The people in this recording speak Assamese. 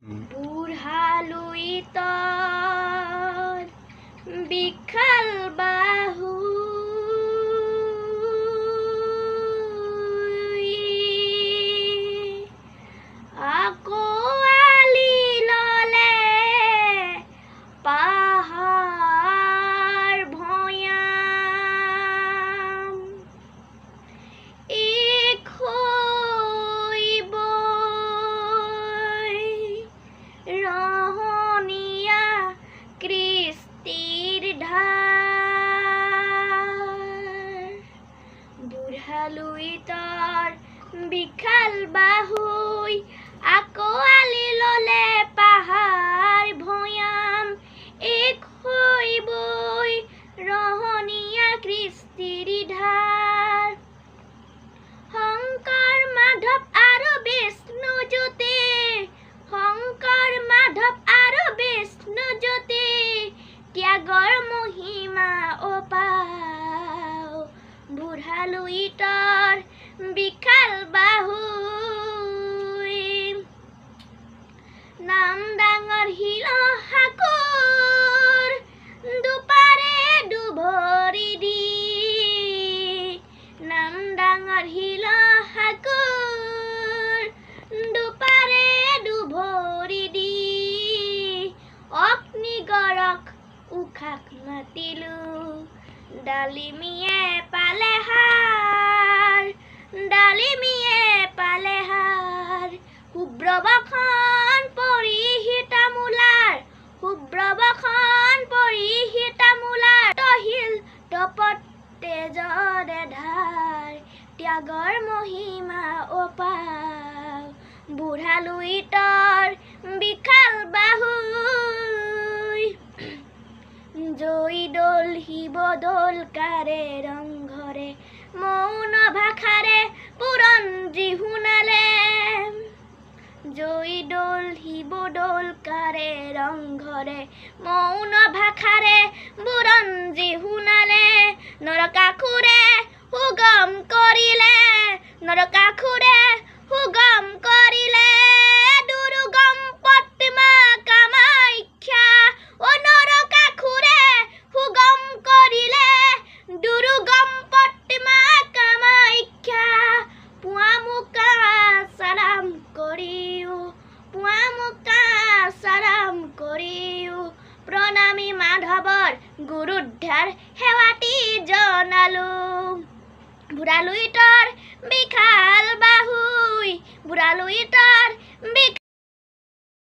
বুঢ়ালুইতৰ বিশাল বাহু আকোৱালি ললে পাহাৰ ভৈয়াম ৰহনীয়া কৃষ্টিৰ ধাৰ বুঢ়ালুইতৰ বিশাল বাহুই আকোৱালি ললে পাহাৰ ভৈয়াম এক হৈবই ৰহনীয়া কৃষ্টিৰ ধাৰ শংকৰ মাধৱ আৰু বিষ্ণু জ্যোতি শংকৰ মাধৱ আৰু বিষ্ণু জ্যোতি ত্যাগৰ মহিমা অপাও বুঢ়ালুইতৰ বিশাল বাহুই নাম ডাঙৰ শিলসাকুৰ দুপাৰে দুভৰি দি নাম ডাঙৰ শিলসাকুৰ দুপাৰে দুভৰি দি অগ্নিগড়ক উশাক মাতিলো ডালিমিয়ে পালে হাৰ ডালিমিয়ে পালে হাৰ শুভ্ৰবখন পৰিহিতা মূলাৰ শুভ্ৰবখন পৰিহিতা মূলাৰ তহিল তপত তেজৰে ধাৰ ত্যাগৰ মহিমা অপাৰ বুঢ়ালুইতৰ বিশাল বাহুই জয় দোল শিৱ দোল কাৰে ৰংঘৰে মৌন ভাষাৰে বুৰঞ্জী শুনালে জয় দোল শিৱ দোল কাৰে ৰংঘৰে মৌন ভাষাৰে বুৰঞ্জী শুনালে নৰকাসুৰে সুগম কৰিলে নৰকাসুৰে সুগম কৰিলে দুৰ্গম প্ৰতিমা কামাখ্যা ও নৰকাসুৰে সুগম কৰিলে দুৰ্গম প্ৰতিমা কামাখ্যা পুৱামুকা চালাম কৰিও পুৱামুকা চালাম কৰিও প্ৰণামী মাধৱৰ গুৰুদ্ধাৰ সেৱাটি জনালো বুঢ়ালুইতৰ বিশাল বাহুই বুঢ়ালুইতৰ বিশাল